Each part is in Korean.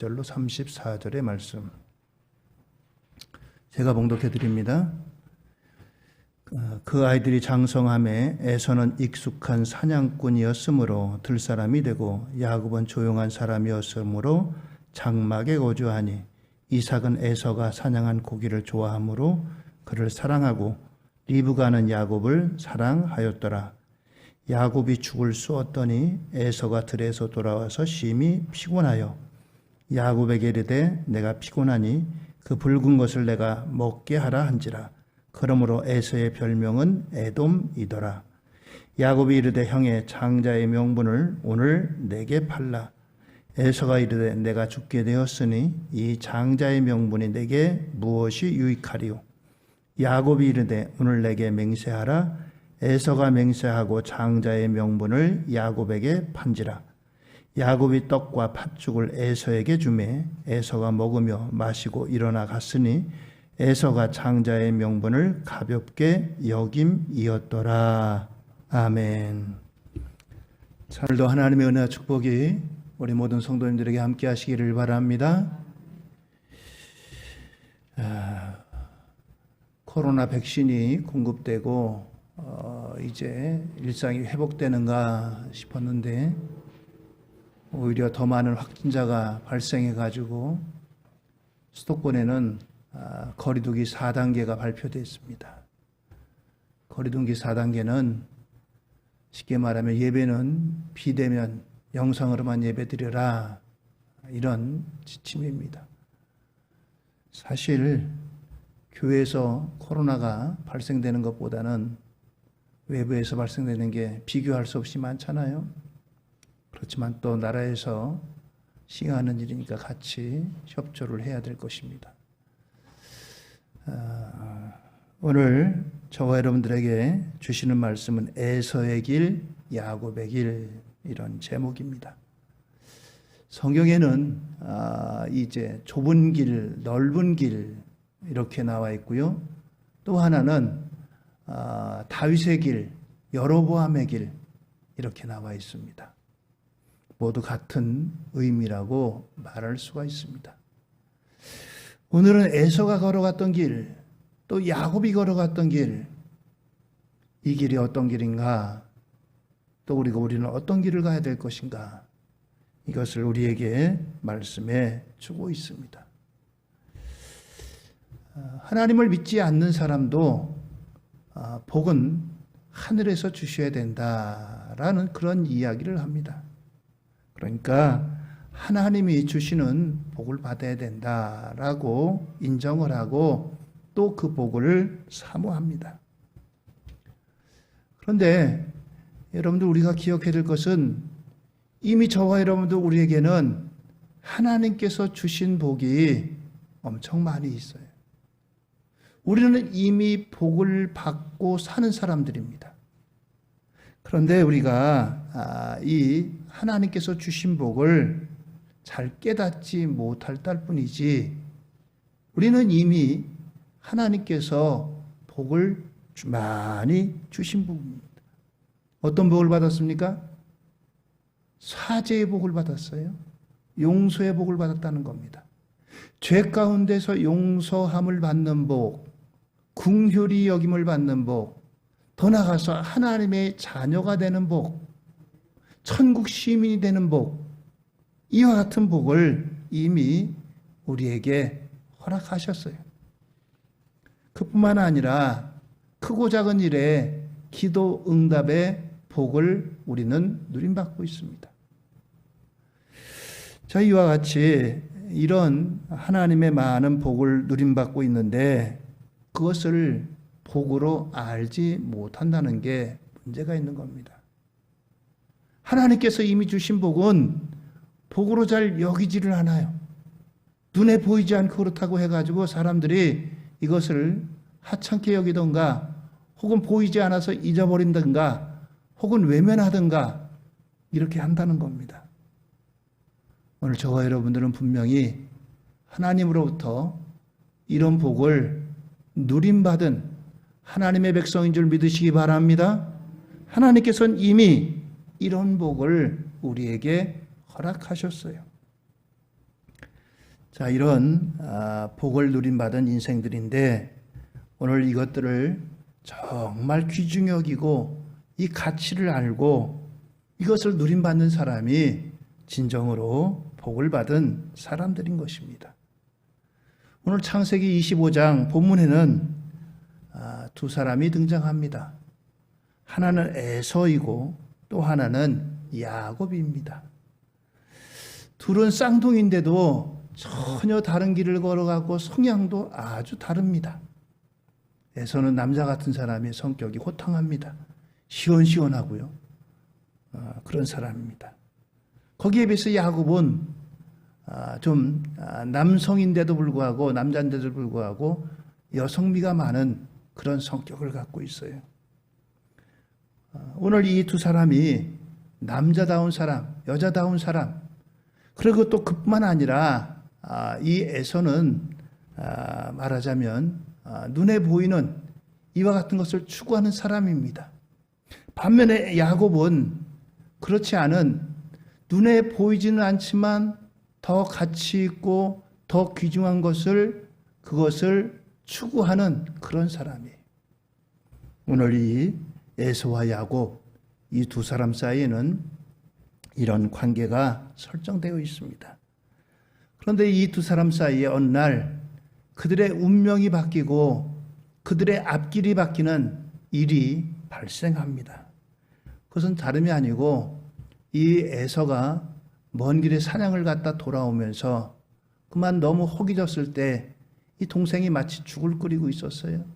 절로 34절의 말씀 제가 봉독해 드립니다. 그 아이들이 장성함에 에서는 익숙한 사냥꾼이었으므로 들사람이 되고 야곱은 조용한 사람이었으므로 장막에 거주하니 이삭은 에서가 사냥한 고기를 좋아하므로 그를 사랑하고 리브가는 야곱을 사랑하였더라. 야곱이 죽을 쑤었더니 에서가 들에서 돌아와서 심히 피곤하여 야곱에게 이르되 내가 피곤하니 그 붉은 것을 내가 먹게 하라 한지라. 그러므로 에서의 별명은 에돔이더라. 야곱이 이르되 형의 장자의 명분을 오늘 내게 팔라. 에서가 이르되 내가 죽게 되었으니 이 장자의 명분이 내게 무엇이 유익하리요. 야곱이 이르되 오늘 내게 맹세하라. 에서가 맹세하고 장자의 명분을 야곱에게 판지라. 야곱이 떡과 팥죽을 에서에게 주매 에서가 먹으며 마시고 일어나 갔으니 에서가 장자의 명분을 가볍게 여김이었더라. 아멘. 오늘도 하나님의 은혜와 축복이 우리 모든 성도님들에게 함께 하시기를 바랍니다. 코로나 백신이 공급되고 이제 일상이 회복되는가 싶었는데 오히려 더 많은 확진자가 발생해가지고 수도권에는 거리두기 4단계가 발표됐습니다. 거리두기 4단계는 쉽게 말하면 예배는 비대면 영상으로만 예배드려라 이런 지침입니다. 사실 교회에서 코로나가 발생되는 것보다는 외부에서 발생되는 게 비교할 수 없이 많잖아요. 그렇지만 또 나라에서 시행하는 일이니까 같이 협조를 해야 될 것입니다. 오늘 저와 여러분들에게 주시는 말씀은 에서의 길, 야곱의 길 이런 제목입니다. 성경에는 이제 좁은 길, 넓은 길 이렇게 나와 있고요. 또 하나는 다윗의 길, 여로보암의 길 이렇게 나와 있습니다. 모두 같은 의미라고 말할 수가 있습니다. 오늘은 에서가 걸어갔던 길, 또 야곱이 걸어갔던 길, 이 길이 어떤 길인가, 또 우리는 어떤 길을 가야 될 것인가, 이것을 우리에게 말씀해 주고 있습니다. 하나님을 믿지 않는 사람도 복은 하늘에서 주셔야 된다라는 그런 이야기를 합니다. 그러니까 하나님이 주시는 복을 받아야 된다라고 인정을 하고 또 그 복을 사모합니다. 그런데 여러분들 우리가 기억해야 될 것은 이미 저와 여러분들 우리에게는 하나님께서 주신 복이 엄청 많이 있어요. 우리는 이미 복을 받고 사는 사람들입니다. 그런데 우리가 이 하나님께서 주신 복을 잘 깨닫지 못할 뿐이지 우리는 이미 하나님께서 복을 많이 주신 복입니다. 어떤 복을 받았습니까? 사죄의 복을 받았어요. 용서의 복을 받았다는 겁니다. 죄 가운데서 용서함을 받는 복, 긍휼히 여김을 받는 복, 더 나아가서 하나님의 자녀가 되는 복, 천국 시민이 되는 복, 이와 같은 복을 이미 우리에게 허락하셨어요. 그뿐만 아니라 크고 작은 일에 기도 응답의 복을 우리는 누림받고 있습니다. 자, 이와 같이 이런 하나님의 많은 복을 누림받고 있는데 그것을 복으로 알지 못한다는 게 문제가 있는 겁니다. 하나님께서 이미 주신 복은 복으로 잘 여기지를 않아요. 눈에 보이지 않고 그렇다고 해가지고 사람들이 이것을 하찮게 여기던가 혹은 보이지 않아서 잊어버린던가 혹은 외면하던가 이렇게 한다는 겁니다. 오늘 저와 여러분들은 분명히 하나님으로부터 이런 복을 누림받은 하나님의 백성인 줄 믿으시기 바랍니다. 하나님께서는 이미 이런 복을 우리에게 허락하셨어요. 자, 이런 복을 누림받은 인생들인데 오늘 이것들을 정말 귀중히 여기고 이 가치를 알고 이것을 누림받는 사람이 진정으로 복을 받은 사람들인 것입니다. 오늘 창세기 25장 본문에는 두 사람이 등장합니다. 하나는 에서이고 또 하나는 야곱입니다. 둘은 쌍둥이인데도 전혀 다른 길을 걸어가고 성향도 아주 다릅니다. 에서는 남자 같은 사람의 성격이 호탕합니다. 시원시원하고요. 그런 사람입니다. 거기에 비해서 야곱은 좀 남성인데도 불구하고 남자인데도 불구하고 여성미가 많은 그런 성격을 갖고 있어요. 오늘 이 두 사람이 남자다운 사람, 여자다운 사람, 그리고 또 그뿐만 아니라 이 에서는 말하자면 눈에 보이는 이와 같은 것을 추구하는 사람입니다. 반면에 야곱은 그렇지 않은 눈에 보이지는 않지만 더 가치 있고 더 귀중한 그것을 추구하는 그런 사람이에요. 오늘 이 에서와 야곱 이 두 사람 사이에는 이런 관계가 설정되어 있습니다. 그런데 이 두 사람 사이에 어느 날 그들의 운명이 바뀌고 그들의 앞길이 바뀌는 일이 발생합니다. 그것은 다름이 아니고 이 에서가 먼 길에 사냥을 갔다 돌아오면서 그만 너무 허기졌을 때 이 동생이 마치 죽을 끓이고 있었어요.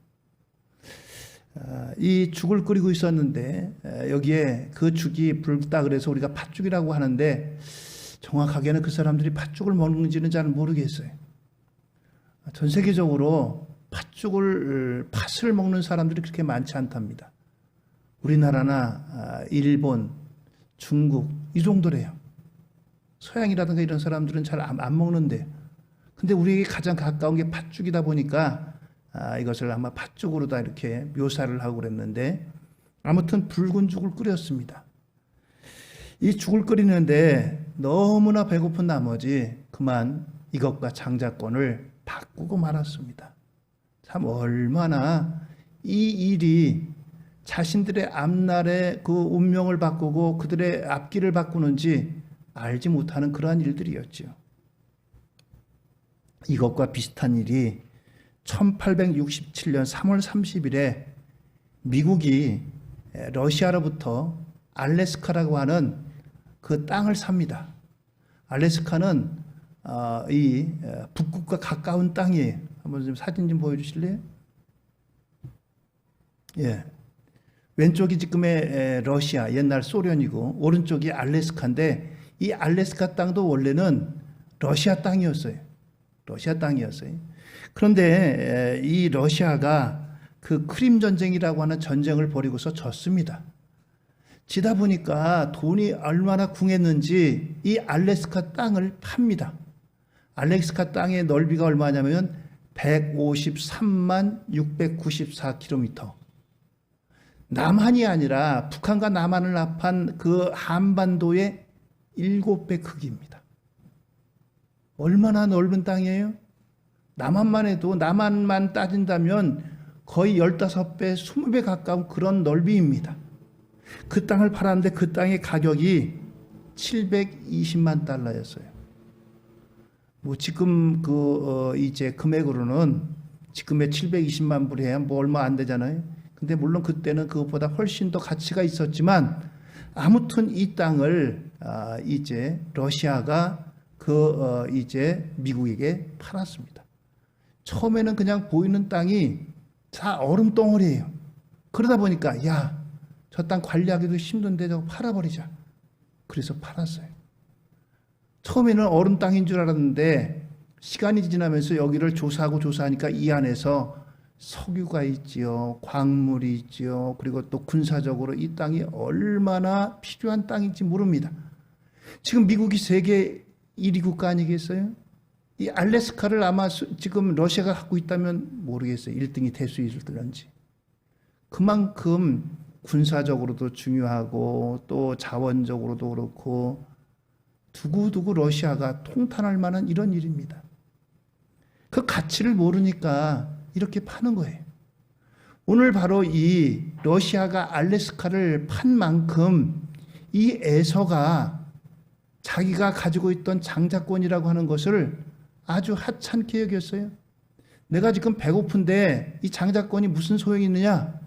이 죽을 끓이고 있었는데 여기에 그 죽이 불다 그래서 우리가 팥죽이라고 하는데 정확하게는 그 사람들이 팥죽을 먹는지는 잘 모르겠어요. 전 세계적으로 팥을 먹는 사람들이 그렇게 많지 않답니다. 우리나라나 일본, 중국 이 정도래요. 서양이라든가 이런 사람들은 잘 안 먹는데 근데 우리에게 가장 가까운 게 팥죽이다 보니까 이것을 아마 팥죽으로 다 이렇게 묘사를 하고 그랬는데 아무튼 붉은 죽을 끓였습니다. 이 죽을 끓이는데 너무나 배고픈 나머지 그만 이것과 장자권을 바꾸고 말았습니다. 참 얼마나 이 일이 자신들의 앞날의 그 운명을 바꾸고 그들의 앞길을 바꾸는지 알지 못하는 그러한 일들이었죠. 이것과 비슷한 일이 1867년 3월 30일에 미국이 러시아로부터 알래스카라고 하는 그 땅을 삽니다. 알래스카는 이 북극과 가까운 땅이에요. 한번 좀 사진 좀 보여주실래요? 예. 왼쪽이 지금의 러시아, 옛날 소련이고 오른쪽이 알래스카인데 이 알래스카 땅도 원래는 러시아 땅이었어요. 러시아 땅이었어요. 그런데 이 러시아가 그 크림 전쟁이라고 하는 전쟁을 벌이고서 졌습니다. 지다 보니까 돈이 얼마나 궁했는지 이 알래스카 땅을 팝니다. 알래스카 땅의 넓이가 얼마냐면 153만 694km. 남한이 아니라 북한과 남한을 합한 그 한반도의 7배 크기입니다. 얼마나 넓은 땅이에요? 남한만 따진다면 거의 15배, 20배 가까운 그런 넓이입니다. 그 땅을 팔았는데 그 땅의 가격이 720만 달러였어요. 뭐 지금 이제 금액으로는 지금의 720만 불이야 뭐 얼마 안 되잖아요. 근데 물론 그때는 그것보다 훨씬 더 가치가 있었지만 아무튼 이 땅을 이제 러시아가 이제 미국에게 팔았습니다. 처음에는 그냥 보이는 땅이 다 얼음 덩어리예요. 그러다 보니까 저 땅 관리하기도 힘든데 저거 팔아버리자. 그래서 팔았어요. 처음에는 얼음 땅인 줄 알았는데 시간이 지나면서 여기를 조사하니까 이 안에서 석유가 있지요, 광물이 있지요, 그리고 또 군사적으로 이 땅이 얼마나 필요한 땅인지 모릅니다. 지금 미국이 세계 1위 국가 아니겠어요? 이 알래스카를 아마 지금 러시아가 갖고 있다면 모르겠어요. 1등이 될 수 있을런지. 그만큼 군사적으로도 중요하고 또 자원적으로도 그렇고 두고두고 러시아가 통탄할 만한 이런 일입니다. 그 가치를 모르니까 이렇게 파는 거예요. 오늘 바로 이 러시아가 알래스카를 판 만큼 이 에서가 자기가 가지고 있던 장자권이라고 하는 것을 아주 하찮게 여겼어요. 내가 지금 배고픈데 이 장자권이 무슨 소용이 있느냐?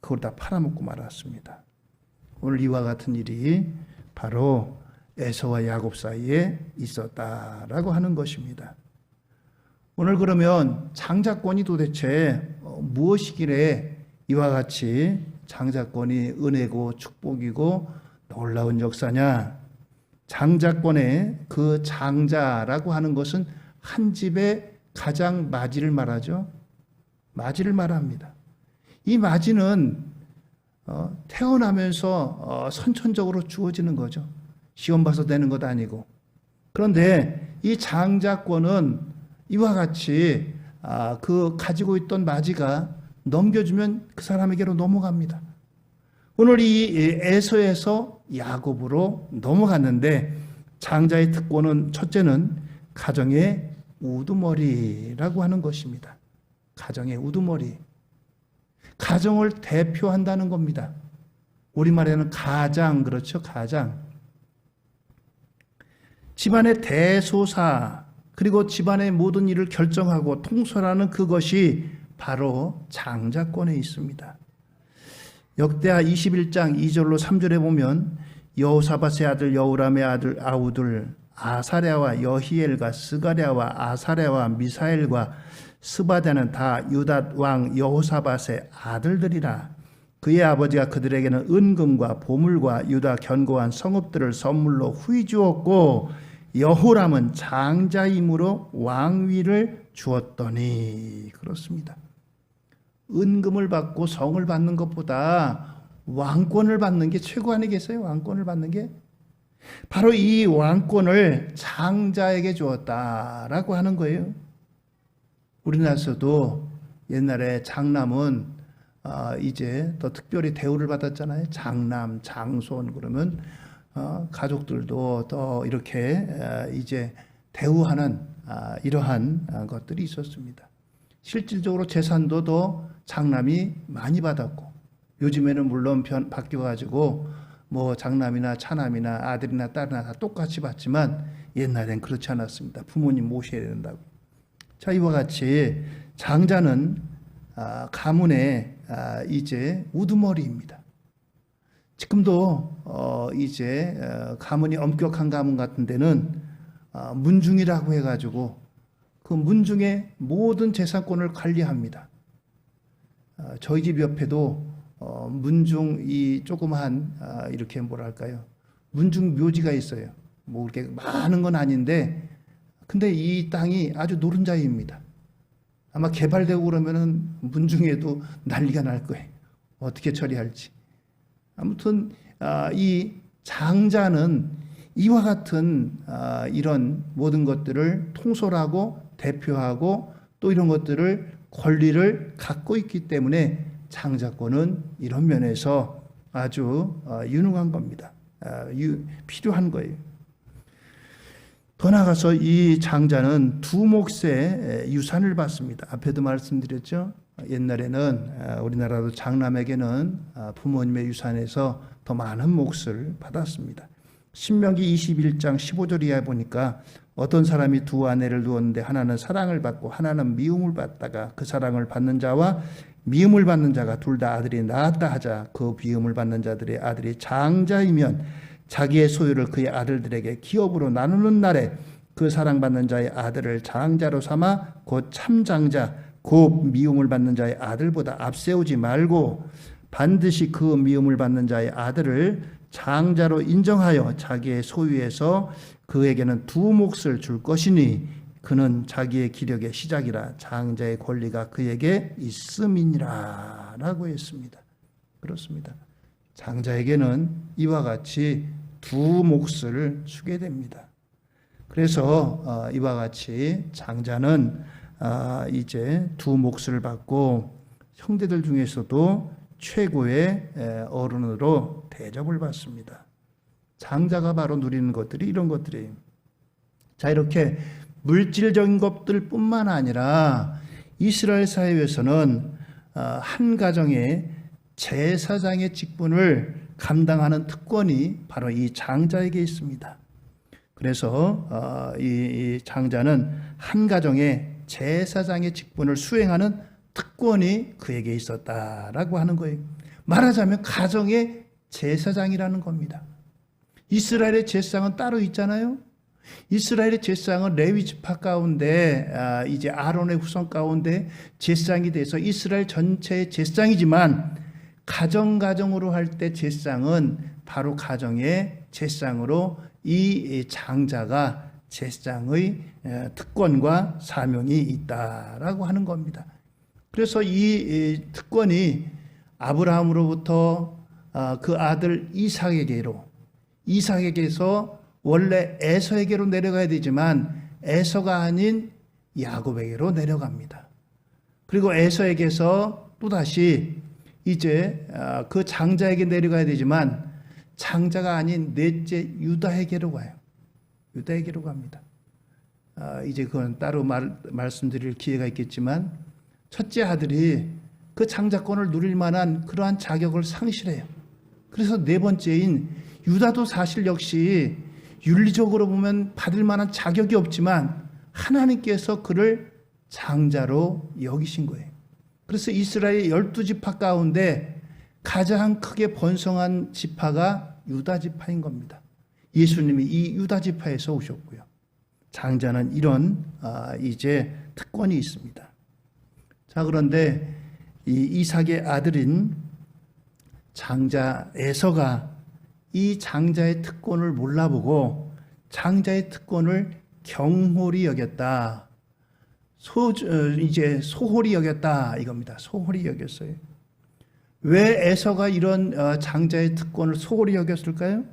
그걸 다 팔아먹고 말았습니다. 오늘 이와 같은 일이 바로 에서와 야곱 사이에 있었다라고 하는 것입니다. 오늘 그러면 장자권이 도대체 무엇이길래 이와 같이 장자권이 은혜고 축복이고 놀라운 역사냐? 장자권의 그 장자라고 하는 것은 한 집의 가장 마지를 말하죠. 마지를 말합니다. 이 마지는 태어나면서 선천적으로 주어지는 거죠. 시험 봐서 되는 것 아니고. 그런데 이 장자권은 이와 같이 그 가지고 있던 마지가 넘겨주면 그 사람에게로 넘어갑니다. 오늘 이 에서에서 야곱으로 넘어갔는데 장자의 특권은 첫째는 가정의 우두머리라고 하는 것입니다. 가정의 우두머리. 가정을 대표한다는 겁니다. 우리말에는 가장, 그렇죠? 가장. 집안의 대소사, 그리고 집안의 모든 일을 결정하고 통솔하는 그것이 바로 장자권에 있습니다. 역대하 21장 2절로 3절에 보면 여호사밧의 아들 여우람의 아들 아우들 아사랴와 여히엘과 스가랴와 아사랴와 미사엘과 스바다는 다 유다 왕 여호사밧의 아들들이라. 그의 아버지가 그들에게는 은금과 보물과 유다 견고한 성읍들을 선물로 후히 주었고 여호람은 장자임으로 왕위를 주었더니. 그렇습니다. 은금을 받고 성을 받는 것보다 왕권을 받는 게 최고 아니겠어요? 왕권을 받는 게. 바로 이 왕권을 장자에게 주었다라고 하는 거예요. 우리나라에서도 옛날에 장남은 이제 더 특별히 대우를 받았잖아요. 장남, 장손 그러면 가족들도 더 이렇게 이제 대우하는 이러한 것들이 있었습니다. 실질적으로 재산도 더 장남이 많이 받았고, 요즘에는 물론 바뀌어가지고 뭐 장남이나 차남이나 아들이나 딸이나 다 똑같이 받지만 옛날엔 그렇지 않았습니다. 부모님 모셔야 된다고. 자, 이와 같이 장자는 가문의 이제 우두머리입니다. 지금도 이제 가문이 엄격한 가문 같은 데는 문중이라고 해가지고 그 문중의 모든 재산권을 관리합니다. 저희 집 옆에도 문중 이 조그마한 이렇게 뭐랄까요, 문중 묘지가 있어요. 뭐 이렇게 많은 건 아닌데 근데 이 땅이 아주 노른자입니다. 아마 개발되고 그러면은 문중에도 난리가 날 거예요. 어떻게 처리할지. 아무튼 이 장자는 이와 같은 이런 모든 것들을 통솔하고 대표하고 또 이런 것들을 권리를 갖고 있기 때문에 장자권은 이런 면에서 아주 유능한 겁니다. 필요한 거예요. 더 나아가서 이 장자는 두 몫의 유산을 받습니다. 앞에도 말씀드렸죠. 옛날에는 우리나라도 장남에게는 부모님의 유산에서 더 많은 몫을 받았습니다. 신명기 21장 15절 이하에 보니까 어떤 사람이 두 아내를 두었는데 하나는 사랑을 받고 하나는 미움을 받다가 그 사랑을 받는 자와 미움을 받는 자가 둘 다 아들이 낳았다 하자 그 미움을 받는 자들의 아들이 장자이면 자기의 소유를 그의 아들들에게 기업으로 나누는 날에 그 사랑받는 자의 아들을 장자로 삼아 곧 참장자 곧 미움을 받는 자의 아들보다 앞세우지 말고 반드시 그 미움을 받는 자의 아들을 장자로 인정하여 자기의 소유에서 그에게는 두 몫을 줄 것이니 그는 자기의 기력의 시작이라 장자의 권리가 그에게 있음이니라 라고 했습니다. 그렇습니다. 장자에게는 이와 같이 두 몫을 주게 됩니다. 그래서 이와 같이 장자는 이제 두 몫을 받고 형제들 중에서도 최고의 어른으로 대접을 받습니다. 장자가 바로 누리는 것들이 이런 것들이에요. 자, 이렇게 물질적인 것들뿐만 아니라 이스라엘 사회에서는 한 가정의 제사장의 직분을 감당하는 특권이 바로 이 장자에게 있습니다. 그래서 이 장자는 한 가정의 제사장의 직분을 수행하는 특권이 그에게 있었다라고 하는 거예요. 말하자면 가정의 제사장이라는 겁니다. 이스라엘의 제사장은 따로 있잖아요. 이스라엘의 제사장은 레위 지파 가운데 이제 아론의 후손 가운데 제사장이 돼서 이스라엘 전체의 제사장이지만 가정으로 할 때 제사장은 바로 가정의 제사장으로 이 장자가 제사장의 특권과 사명이 있다라고 하는 겁니다. 그래서 이 특권이 아브라함으로부터 그 아들 이삭에게서 원래 에서에게로 내려가야 되지만 에서가 아닌 야곱에게로 내려갑니다. 그리고 에서에게서 또다시 이제 그 장자에게 내려가야 되지만 장자가 아닌 넷째 유다에게로 가요. 유다에게로 갑니다. 이제 그건 따로 말씀드릴 기회가 있겠지만 첫째 아들이 그 장자권을 누릴 만한 그러한 자격을 상실해요. 그래서 네 번째인 유다도 사실 역시 윤리적으로 보면 받을 만한 자격이 없지만 하나님께서 그를 장자로 여기신 거예요. 그래서 이스라엘 12지파 가운데 가장 크게 번성한 지파가 유다 지파인 겁니다. 예수님이 이 유다 지파에서 오셨고요. 장자는 이런 이제 특권이 있습니다. 자, 그런데 이 이삭의 아들인 장자 에서가 이 장자의 특권을 몰라보고 장자의 특권을 경홀히 여겼다. 이제 소홀히 여겼다 이겁니다. 소홀히 여겼어요. 왜 에서가 이런 장자의 특권을 소홀히 여겼을까요?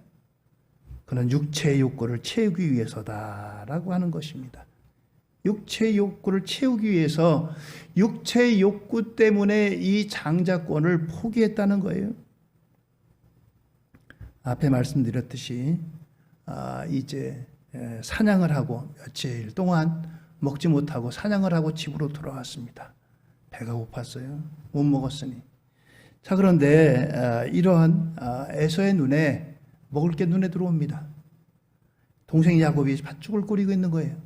그는 육체의 욕구를 채우기 위해서다라고 하는 것입니다. 육체의 욕구를 채우기 위해서 육체의 욕구 때문에 이 장자권을 포기했다는 거예요. 앞에 말씀드렸듯이 이제 사냥을 하고 며칠 동안 먹지 못하고 사냥을 하고 집으로 돌아왔습니다. 배가 고팠어요. 못 먹었으니. 자, 그런데 이러한 에서의 눈에 먹을 게 눈에 들어옵니다. 동생 야곱이 팥죽을 끓이고 있는 거예요.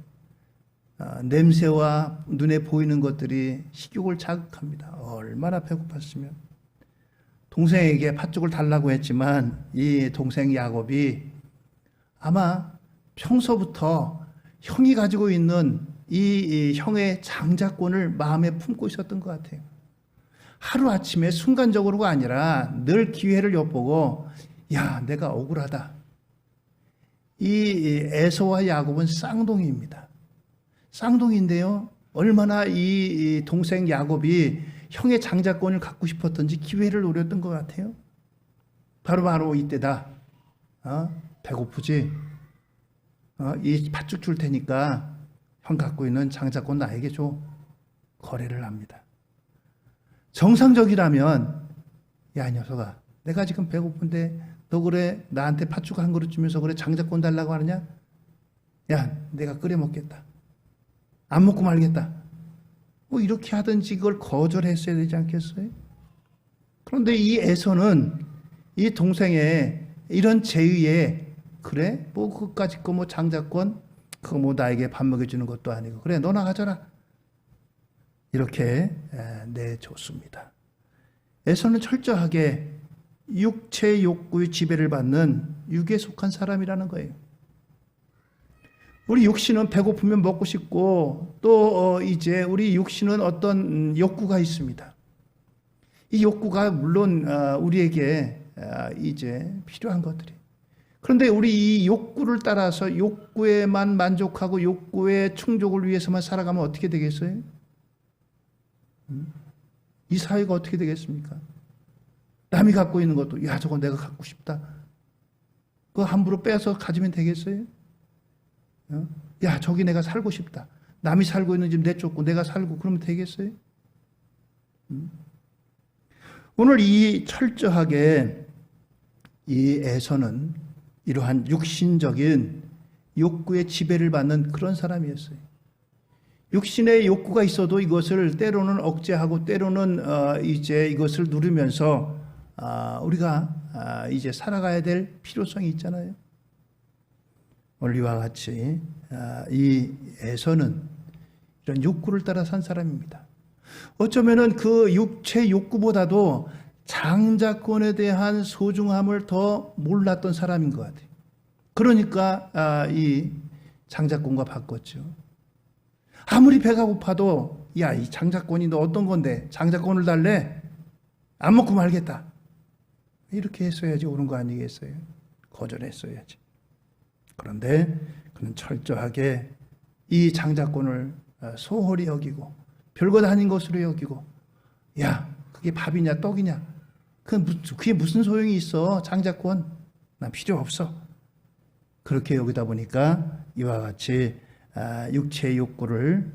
냄새와 눈에 보이는 것들이 식욕을 자극합니다. 얼마나 배고팠으면. 동생에게 팥죽을 달라고 했지만 이 동생 야곱이 아마 평소부터 형이 가지고 있는 이 형의 장자권을 마음에 품고 있었던 것 같아요. 하루아침에 순간적으로가 아니라 늘 기회를 엿보고 야, 내가 억울하다. 이 에서와 야곱은 쌍둥이입니다. 쌍둥이인데요. 얼마나 이 동생 야곱이 형의 장자권을 갖고 싶었던지 기회를 노렸던 것 같아요. 바로 이때다. 배고프지? 이 팥죽 줄 테니까 형 갖고 있는 장자권 나에게 줘. 거래를 합니다. 정상적이라면 야, 이 녀석아, 내가 지금 배고픈데 너 그래 나한테 팥죽 한 그릇 주면서 그래 장자권 달라고 하느냐? 야, 내가 끓여 먹겠다. 안 먹고 말겠다. 뭐 이렇게 하든지 그걸 거절했어야 되지 않겠어요? 그런데 이 에서는 이 동생의 이런 제의에 그래? 뭐 그까짓 거 뭐 장자권 그거 뭐 나에게 밥 먹여주는 것도 아니고 그래 너나 가져라. 이렇게 내줬습니다. 에서는 철저하게 육체 욕구의 지배를 받는 육에 속한 사람이라는 거예요. 우리 육신은 배고프면 먹고 싶고 또 이제 우리 육신은 어떤 욕구가 있습니다. 이 욕구가 물론 우리에게 이제 필요한 것들이. 그런데 우리 이 욕구를 따라서 욕구에만 만족하고 욕구의 충족을 위해서만 살아가면 어떻게 되겠어요? 이 사회가 어떻게 되겠습니까? 남이 갖고 있는 것도 야, 저거 내가 갖고 싶다. 그거 함부로 빼서 가지면 되겠어요? 야, 저기 내가 살고 싶다. 남이 살고 있는 집 내쫓고 내가 살고 그러면 되겠어요? 오늘 이 철저하게 이 에서는 이러한 육신적인 욕구의 지배를 받는 그런 사람이었어요. 육신의 욕구가 있어도 이것을 때로는 억제하고 때로는 이제 이것을 누리면서 우리가 이제 살아가야 될 필요성이 있잖아요. 오늘 이와 같이 이 에서는 이런 욕구를 따라 산 사람입니다. 어쩌면은 그 육체 욕구보다도 장자권에 대한 소중함을 더 몰랐던 사람인 것 같아요. 그러니까 이 장자권과 바꿨죠. 아무리 배가 고파도 야, 이 장자권이 너 어떤 건데 장자권을 달래? 안 먹고 말겠다. 이렇게 했어야지 옳은 거 아니겠어요? 거절했어야지. 그런데 그는 철저하게 이 장자권을 소홀히 여기고 별것 아닌 것으로 여기고, 야, 그게 밥이냐 떡이냐, 그게 무슨 소용이 있어? 장자권 난 필요 없어. 그렇게 여기다 보니까 이와 같이 육체의 욕구를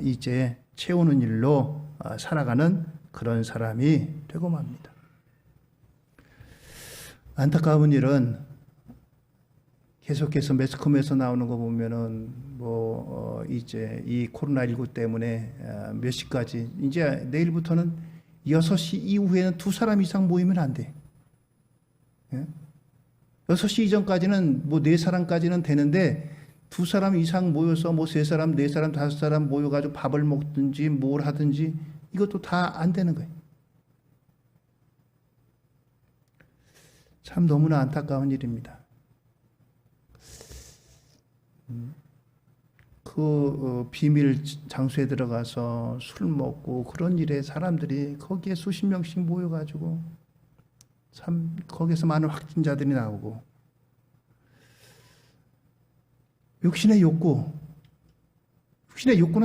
이제 채우는 일로 살아가는 그런 사람이 되고 맙니다. 안타까운 일은 계속해서 매스컴에서 나오는 거 보면은 이제 이 코로나19 때문에 몇 시까지, 이제 내일부터는 6시 이후에는 2사람 이상 모이면 안 돼. 예? 6시 이전까지는 4사람까지는 되는데 2사람 이상 모여서 3사람, 4사람, 5사람 모여가지고 밥을 먹든지 뭘 하든지 이것도 다 안 되는 거예요. 참 너무나 안타까운 일입니다. 비밀 장소에 들어가서 술 먹고 그런 일에 사람들이 거기에 수십 명씩 모여가지고 참 거기서 많은 확진자들이 나오고, 육신의 욕구는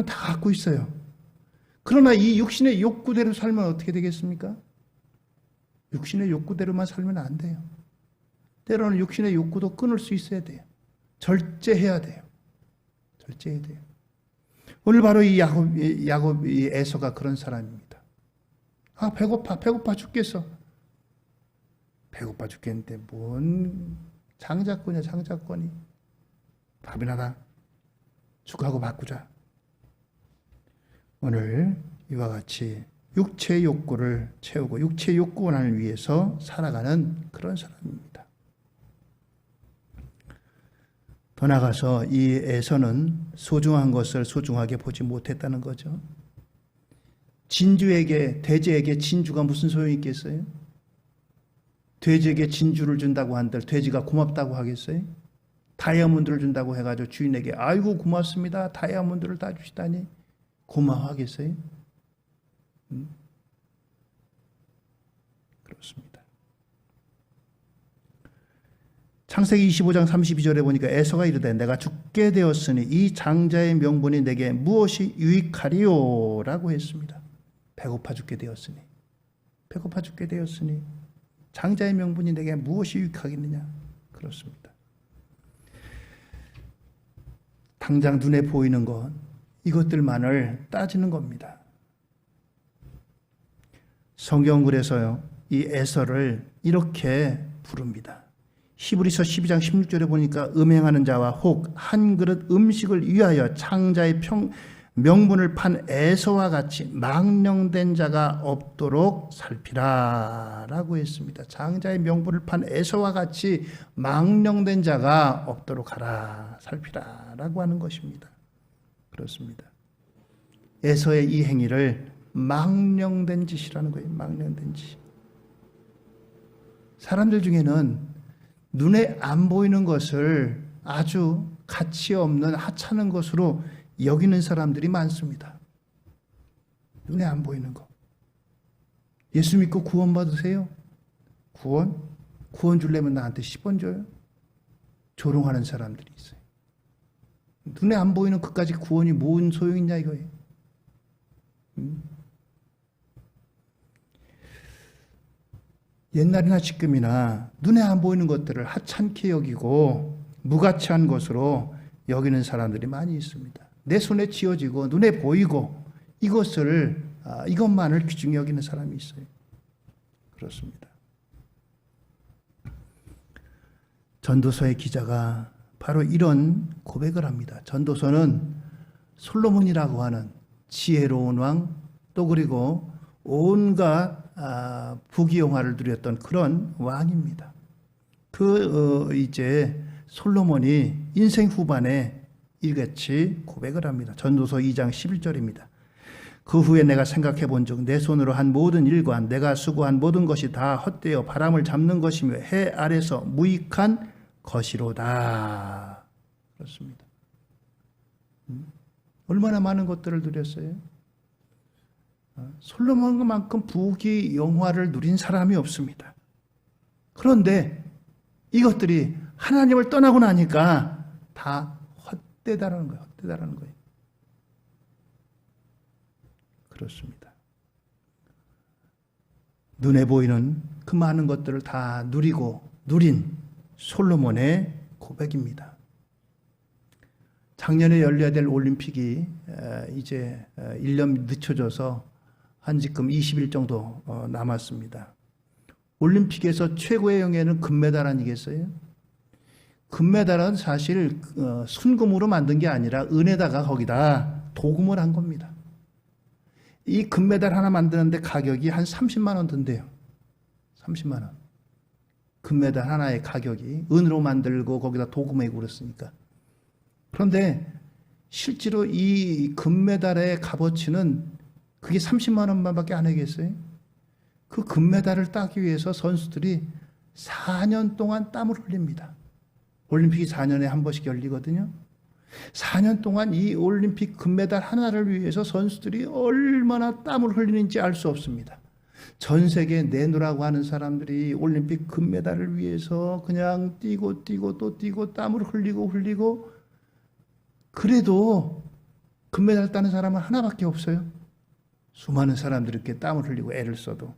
다 갖고 있어요. 그러나 이 육신의 욕구대로 살면 어떻게 되겠습니까? 육신의 욕구대로만 살면 안 돼요. 때로는 육신의 욕구도 끊을 수 있어야 돼요. 절제해야 돼요. 절제해야 돼요. 오늘 바로 이 야곱이 에서가 그런 사람입니다. 배고파 죽겠어. 배고파 죽겠는데 뭔 장자권이야, 장자권이. 밥이나 다 죽하고 바꾸자. 오늘 이와 같이 육체의 욕구를 채우고 육체의 욕구원을 위해서 살아가는 그런 사람입니다. 더 나아가서 이 에서는 소중한 것을 소중하게 보지 못했다는 거죠. 돼지에게 진주가 무슨 소용이 있겠어요? 돼지에게 진주를 준다고 한들 돼지가 고맙다고 하겠어요? 다이아몬드를 준다고 해가지고 주인에게 아이고 고맙습니다, 다이아몬드를 다 주시다니 고마워하겠어요? 그렇습니다. 창세기 25장 32절에 보니까 에서가 이르되 내가 죽게 되었으니 이 장자의 명분이 내게 무엇이 유익하리요? 라고 했습니다. 배고파 죽게 되었으니 장자의 명분이 내게 무엇이 유익하겠느냐? 그렇습니다. 당장 눈에 보이는 것, 이것들만을 따지는 겁니다. 성경 그래서요, 이 에서를 이렇게 부릅니다. 히브리서 12장 16절에 보니까 음행하는 자와 혹 한 그릇 음식을 위하여 창자의 명분을 판 에서와 같이 망령된 자가 없도록 살피라 라고 했습니다. 장자의 명분을 판 에서와 같이 망령된 자가 없도록 하라, 살피라 라고 하는 것입니다. 그렇습니다. 에서의 이 행위를 망령된 짓이라는 거예요. 망령된 짓. 사람들 중에는 눈에 안 보이는 것을 아주 가치 없는 하찮은 것으로 여기는 사람들이 많습니다. 눈에 안 보이는 거. 예수 믿고 구원 받으세요? 구원 주려면 나한테 10원 줘요? 조롱하는 사람들이 있어요. 눈에 안 보이는 그까지 구원이 뭔 소용이냐 이거예요. 옛날이나 지금이나 눈에 안 보이는 것들을 하찮게 여기고 무가치한 것으로 여기는 사람들이 많이 있습니다. 내 손에 쥐어지고 눈에 보이고 이것만을 귀중히 여기는 사람이 있어요. 그렇습니다. 전도서의 기자가 바로 이런 고백을 합니다. 전도서는 솔로몬이라고 하는 지혜로운 왕, 또 그리고 온갖 부귀영화를 누렸던 그런 왕입니다. 이제 솔로몬이 인생 후반에 이같이 고백을 합니다. 전도서 2장 11절입니다. 그 후에 내가 생각해 본즉 내 손으로 한 모든 일과 내가 수고한 모든 것이 다 헛되어 바람을 잡는 것이며 해 아래서 무익한 것이로다. 그렇습니다. 얼마나 많은 것들을 누렸어요? 솔로몬만큼 부귀영화를 누린 사람이 없습니다. 그런데 이것들이 하나님을 떠나고 나니까 다 헛되다라는 거예요. 헛되다라는 거예요. 그렇습니다. 눈에 보이는 그 많은 것들을 다 누린 솔로몬의 고백입니다. 작년에 열려야 될 올림픽이 이제 1년 늦춰져서 한 지금 20일 정도 남았습니다. 올림픽에서 최고의 영예는 금메달 아니겠어요? 금메달은 사실 순금으로 만든 게 아니라 은에다가 거기다 도금을 한 겁니다. 이 금메달 하나 만드는데 가격이 한 30만 원 든대요. 30만 원. 금메달 하나의 가격이 은으로 만들고 거기다 도금하고 그랬으니까. 그런데 실제로 이 금메달의 값어치는 그게 30만 원만밖에 안 하겠어요? 그 금메달을 따기 위해서 선수들이 4년 동안 땀을 흘립니다. 올림픽이 4년에 한 번씩 열리거든요. 4년 동안 이 올림픽 금메달 하나를 위해서 선수들이 얼마나 땀을 흘리는지 알 수 없습니다. 전 세계에 내놓으라고 하는 사람들이 올림픽 금메달을 위해서 그냥 뛰고 또 뛰고 땀을 흘리고 그래도 금메달 따는 사람은 하나밖에 없어요. 수많은 사람들이 이렇게 땀을 흘리고 애를 써도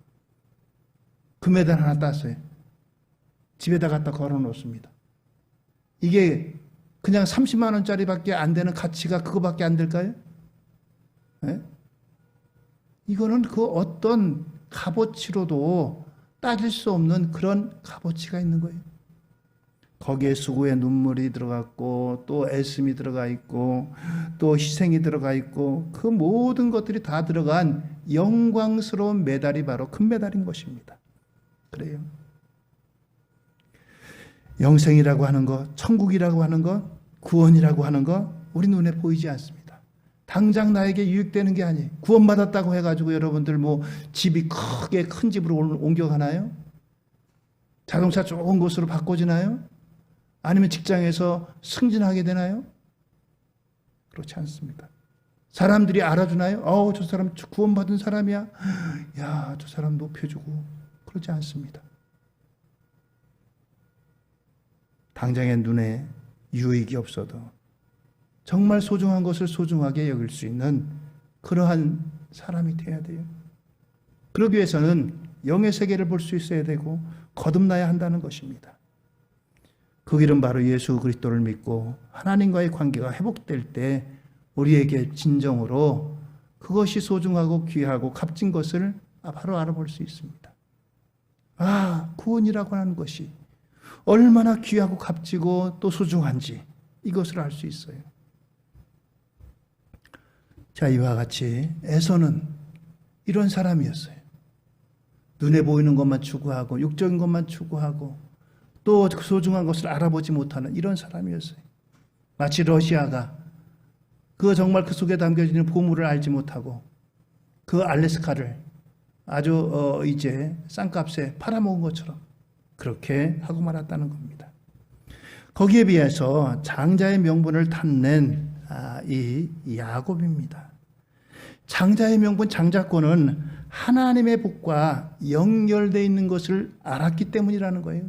금메달 하나 땄어요. 집에다 갖다 걸어 놓습니다. 이게 그냥 30만 원짜리밖에 안 되는 가치가 그거밖에 안 될까요? 네? 이거는 그 어떤 값어치로도 따질 수 없는 그런 값어치가 있는 거예요. 거기에 수고의 눈물이 들어갔고 또 애씀이 들어가 있고 또 희생이 들어가 있고 그 모든 것들이 다 들어간 영광스러운 메달이 바로 금메달인 것입니다. 그래요. 영생이라고 하는 것, 천국이라고 하는 것, 구원이라고 하는 것 우리 눈에 보이지 않습니다. 당장 나에게 유익되는 게 아니에요. 구원받았다고 해가지고 여러분들 뭐 집이 크게 큰 집으로 옮겨가나요? 자동차 좋은 곳으로 바꿔지나요? 아니면 직장에서 승진하게 되나요? 그렇지 않습니다. 사람들이 알아주나요? 저 사람 구원받은 사람이야. 야, 저 사람 높여주고 그러지 않습니다. 당장의 눈에 유익이 없어도 정말 소중한 것을 소중하게 여길 수 있는 그러한 사람이 되어야 돼요. 그러기 위해서는 영의 세계를 볼 수 있어야 되고 거듭나야 한다는 것입니다. 그 길은 바로 예수 그리스도를 믿고 하나님과의 관계가 회복될 때 우리에게 진정으로 그것이 소중하고 귀하고 값진 것을 바로 알아볼 수 있습니다. 구원이라고 하는 것이 얼마나 귀하고 값지고 또 소중한지 이것을 알 수 있어요. 자, 이와 같이 에서는 이런 사람이었어요. 눈에 보이는 것만 추구하고 육적인 것만 추구하고 또 그 소중한 것을 알아보지 못하는 이런 사람이었어요. 마치 러시아가 정말 그 속에 담겨지는 보물을 알지 못하고 그 알래스카를 아주 이제 싼값에 팔아먹은 것처럼 그렇게 하고 말았다는 겁니다. 거기에 비해서 장자의 명분을 탐낸 이 야곱입니다. 장자의 명분, 장자권은 하나님의 복과 연결되어 있는 것을 알았기 때문이라는 거예요.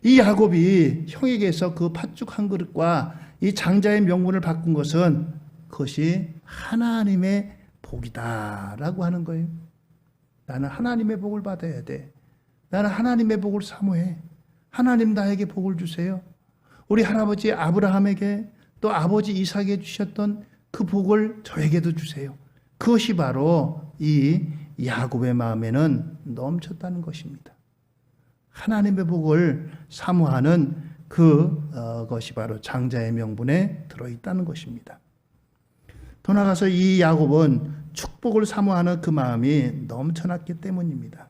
이 야곱이 형에게서 그 팥죽 한 그릇과 이 장자의 명분을 바꾼 것은 그것이 하나님의 복이다라고 하는 거예요. 나는 하나님의 복을 받아야 돼. 나는 하나님의 복을 사모해. 하나님 나에게 복을 주세요. 우리 할아버지 아브라함에게 또 아버지 이삭에게 주셨던 그 복을 저에게도 주세요. 그것이 바로 이 야곱의 마음에는 넘쳤다는 것입니다. 하나님의 복을 사모하는 그것이 바로 장자의 명분에 들어있다는 것입니다. 더 나아가서 이 야곱은 축복을 사모하는 그 마음이 넘쳐났기 때문입니다.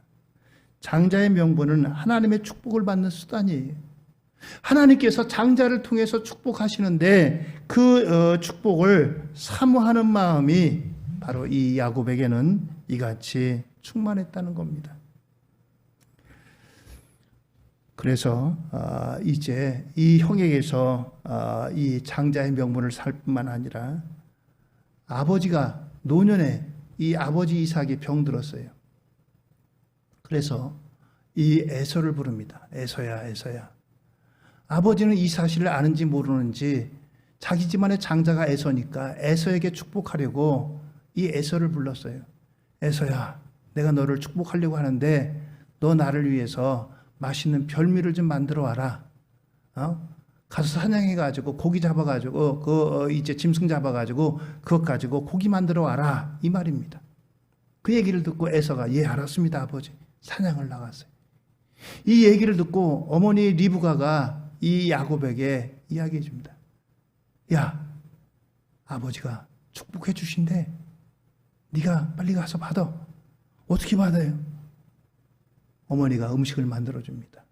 장자의 명분은 하나님의 축복을 받는 수단이에요. 하나님께서 장자를 통해서 축복하시는데 그 축복을 사모하는 마음이 바로 이 야곱에게는 이같이 충만했다는 겁니다. 그래서 이제 이 형에게서 이 장자의 명분을 살 뿐만 아니라 아버지가 노년에 이 아버지 이삭이 병들었어요. 그래서 이 에서를 부릅니다. 에서야, 에서야. 아버지는 이 사실을 아는지 모르는지 자기 집안의 장자가 에서니까 에서에게 축복하려고 이 에서를 불렀어요. 에서야, 내가 너를 축복하려고 하는데 너 나를 위해서 맛있는 별미를 좀 만들어 와라. 가서 사냥해가지고 고기 잡아가지고 이제 짐승 잡아가지고 그것 가지고 고기 만들어 와라 이 말입니다. 그 얘기를 듣고 에서가 예 알았습니다 아버지. 사냥을 나갔어요. 이 얘기를 듣고 어머니 리브가가 이 야곱에게 이야기해 줍니다. 야, 아버지가 축복해 주신대. 네가 빨리 가서 받아. 어떻게 받아요? 어머니가 음식을 만들어 줍니다.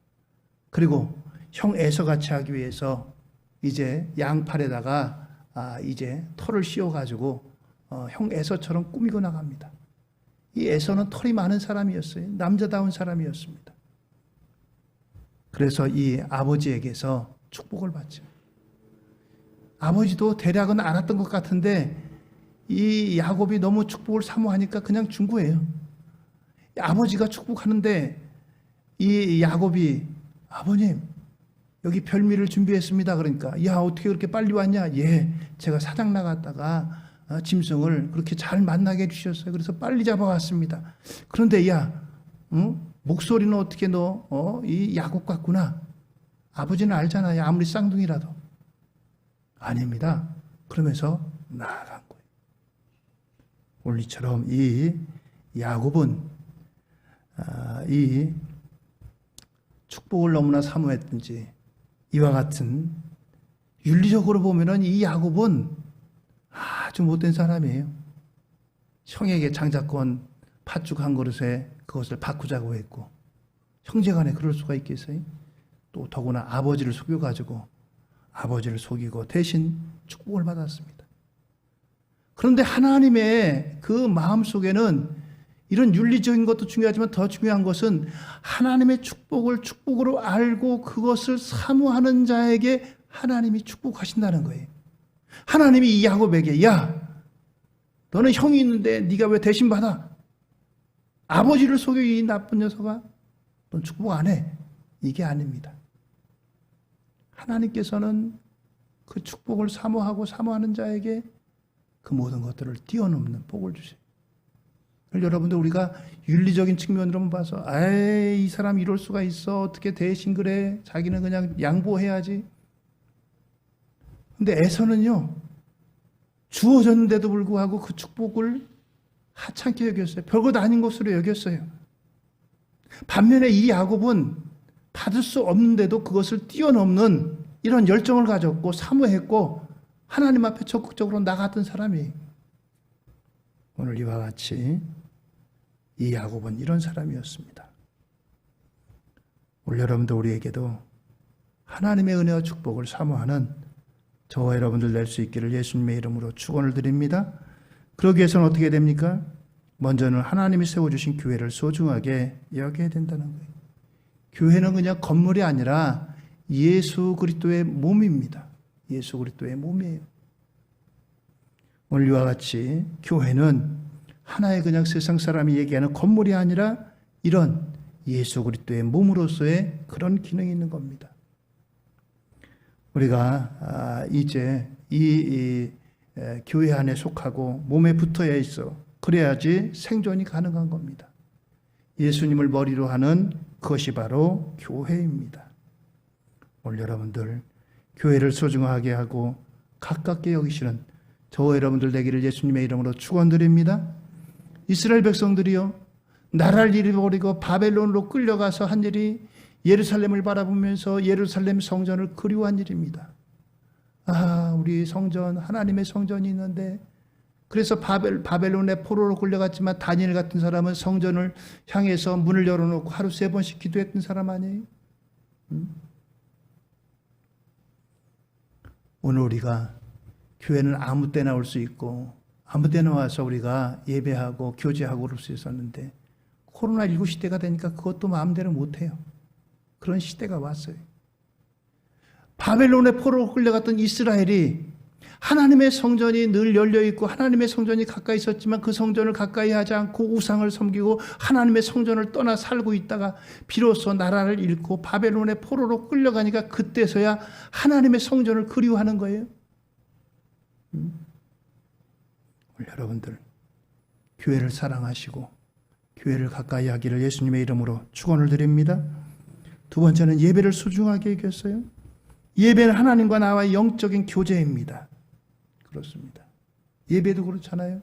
그리고 형 에서 같이 하기 위해서 이제 양팔에다가 이제 털을 씌워가지고 형 에서처럼 꾸미고 나갑니다. 이 에서는 털이 많은 사람이었어요. 남자다운 사람이었습니다. 그래서 이 아버지에게서 축복을 받죠. 아버지도 대략은 알았던 것 같은데 이 야곱이 너무 축복을 사모하니까 그냥 준 거예요. 아버지가 축복하는데 이 야곱이 아버님 여기 별미를 준비했습니다. 그러니까 야 어떻게 그렇게 빨리 왔냐? 예, 제가 사장 나갔다가 짐승을 그렇게 잘 만나게 해주셨어요. 그래서 빨리 잡아왔습니다. 그런데 야, 목소리는 어떻게 너 이 야곱 같구나. 아버지는 알잖아요. 아무리 쌍둥이라도. 아닙니다. 그러면서 나아간 거예요. 오늘처럼 이 야곱은 이 축복을 너무나 사모했든지 이와 같은 윤리적으로 보면은 이 야곱은 아주 못된 사람이에요. 형에게 장자권 팥죽 한 그릇에 그것을 바꾸자고 했고 형제간에 그럴 수가 있겠어요? 또 더구나 아버지를 속여가지고 아버지를 속이고 대신 축복을 받았습니다. 그런데 하나님의 그 마음속에는 이런 윤리적인 것도 중요하지만 더 중요한 것은 하나님의 축복을 축복으로 알고 그것을 사모하는 자에게 하나님이 축복하신다는 거예요. 하나님이 이 야곱에게 야 너는 형이 있는데 네가 왜 대신 받아? 아버지를 속여 이 나쁜 녀석아 넌 축복 안 해. 이게 아닙니다. 하나님께서는 그 축복을 사모하고 사모하는 자에게 그 모든 것들을 뛰어넘는 복을 주세요. 여러분들 우리가 윤리적인 측면으로만 봐서 이 사람 이럴 수가 있어 어떻게 대신 그래 자기는 그냥 양보해야지. 근데 에서는요 주어졌는데도 불구하고 그 축복을 하찮게 여겼어요. 별것 아닌 것으로 여겼어요. 반면에 이 야곱은 받을 수 없는데도 그것을 뛰어넘는 이런 열정을 가졌고 사모했고 하나님 앞에 적극적으로 나갔던 사람이에요. 오늘 이와 같이 이 야곱은 이런 사람이었습니다. 오늘 여러분들 우리에게도 하나님의 은혜와 축복을 사모하는 저와 여러분들 낼 수 있기를 예수님의 이름으로 축원을 드립니다. 그러기 위해서는 어떻게 됩니까? 먼저는 하나님이 세워주신 교회를 소중하게 여겨야 된다는 거예요. 교회는 그냥 건물이 아니라 예수 그리스도의 몸입니다. 예수 그리스도의 몸이에요. 오늘 이와 같이 교회는 하나의 그냥 세상 사람이 얘기하는 건물이 아니라 이런 예수 그리스도의 몸으로서의 그런 기능이 있는 겁니다. 우리가 이제 이 교회 안에 속하고 몸에 붙어야 있어. 그래야지 생존이 가능한 겁니다. 예수님을 머리로 하는 그것이 바로 교회입니다. 오늘 여러분들 교회를 소중하게 하고 가깝게 여기시는 저와 여러분들 되기를 예수님의 이름으로 축원드립니다. 이스라엘 백성들이요 나라를 잃어버리고 바벨론으로 끌려가서 한 일이 예루살렘을 바라보면서 예루살렘 성전을 그리워한 일입니다. 우리 성전 하나님의 성전이 있는데 그래서 바벨론의 포로로 끌려갔지만 다니엘 같은 사람은 성전을 향해서 문을 열어놓고 하루 3번씩 기도했던 사람 아니에요? 오늘 우리가 교회는 아무 때나 올 수 있고 아무 때나 와서 우리가 예배하고 교제하고 그럴 수 있었는데 코로나19 시대가 되니까 그것도 마음대로 못해요. 그런 시대가 왔어요. 바벨론의 포로로 끌려갔던 이스라엘이 하나님의 성전이 늘 열려있고 하나님의 성전이 가까이 있었지만 그 성전을 가까이 하지 않고 우상을 섬기고 하나님의 성전을 떠나 살고 있다가 비로소 나라를 잃고 바벨론의 포로로 끌려가니까 그때서야 하나님의 성전을 그리워하는 거예요. 여러분들 교회를 사랑하시고 교회를 가까이 하기를 예수님의 이름으로 축원을 드립니다. 두 번째는 예배를 소중하게 여겼어요. 예배는 하나님과 나와의 영적인 교제입니다. 그렇습니다. 예배도 그렇잖아요.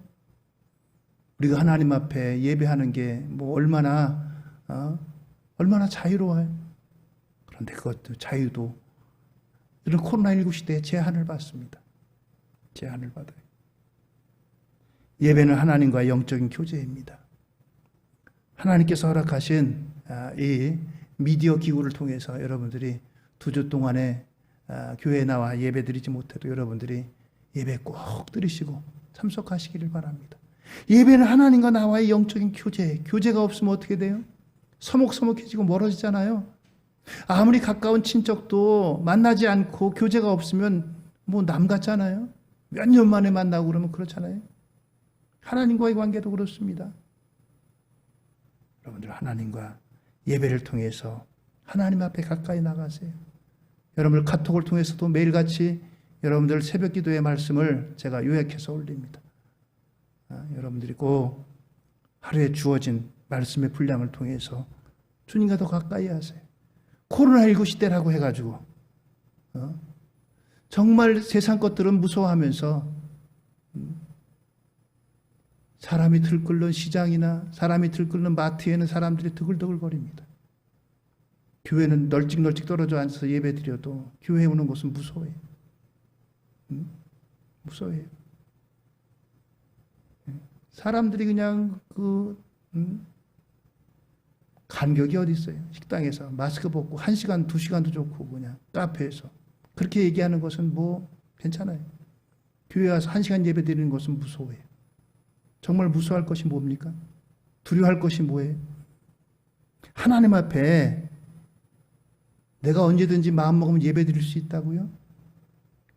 우리가 하나님 앞에 예배하는 게 뭐 얼마나 자유로워요. 그런데 그것도 자유도 이런 코로나19 시대에 제한을 받습니다. 제한을 받아요. 예배는 하나님과의 영적인 교제입니다. 하나님께서 허락하신 이 미디어 기구를 통해서 여러분들이 2주 동안에 교회에 나와 예배 드리지 못해도 여러분들이 예배 꼭 드리시고 참석하시기를 바랍니다. 예배는 하나님과 나와의 영적인 교제가 없으면 어떻게 돼요? 서먹서먹해지고 멀어지잖아요. 아무리 가까운 친척도 만나지 않고 교제가 없으면 뭐 남 같잖아요. 몇 년 만에 만나고 그러면 그렇잖아요. 하나님과의 관계도 그렇습니다. 여러분들 하나님과 예배를 통해서 하나님 앞에 가까이 나가세요. 여러분들 카톡을 통해서도 매일같이 여러분들 새벽 기도의 말씀을 제가 요약해서 올립니다. 여러분들이 꼭 하루에 주어진 말씀의 분량을 통해서 주님과 더 가까이 하세요. 코로나19 시대라고 해가지고 정말 세상 것들은 무서워하면서 사람이 들끓는 시장이나 사람이 들끓는 마트에는 사람들이 드글드글거립니다. 교회는 널찍널찍 떨어져 앉아서 예배 드려도 교회에 오는 것은 무서워해요. 무서워해요. 사람들이 그냥 간격이 어디 있어요. 식당에서 마스크 벗고 1시간, 2시간도 좋고 그냥 카페에서 그렇게 얘기하는 것은 뭐 괜찮아요. 교회 와서 1시간 예배 드리는 것은 무서워해요. 정말 무서워할 것이 뭡니까? 두려워할 것이 뭐예요? 하나님 앞에 내가 언제든지 마음먹으면 예배 드릴 수 있다고요?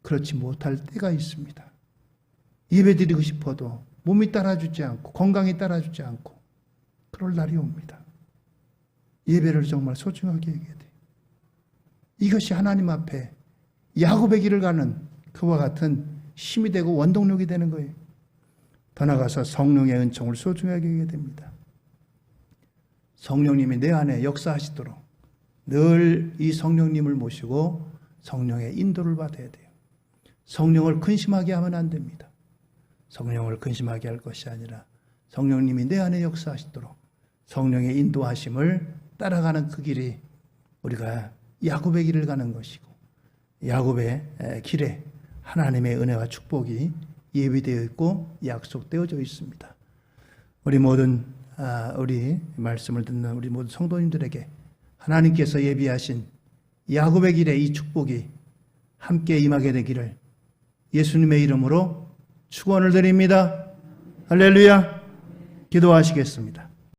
그렇지 못할 때가 있습니다. 예배 드리고 싶어도 몸이 따라주지 않고 건강이 따라주지 않고 그럴 날이 옵니다. 예배를 정말 소중하게 여겨야 돼요. 이것이 하나님 앞에 야곱의 길을 가는 그와 같은 힘이 되고 원동력이 되는 거예요. 더 나아가서 성령의 은총을 소중하게 여겨야 됩니다. 성령님이 내 안에 역사하시도록 늘 이 성령님을 모시고 성령의 인도를 받아야 돼요. 성령을 근심하게 하면 안 됩니다. 성령을 근심하게 할 것이 아니라 성령님이 내 안에 역사하시도록 성령의 인도하심을 따라가는 그 길이 우리가 야곱의 길을 가는 것이고 야곱의 길에 하나님의 은혜와 축복이 예비되어 있고 약속되어져 있습니다. 우리 모든 우리 말씀을 듣는 우리 모든 성도님들에게 하나님께서 예비하신 야곱의 길에 이 축복이 함께 임하게 되기를 예수님의 이름으로 축원을 드립니다. 할렐루야. 기도하시겠습니다.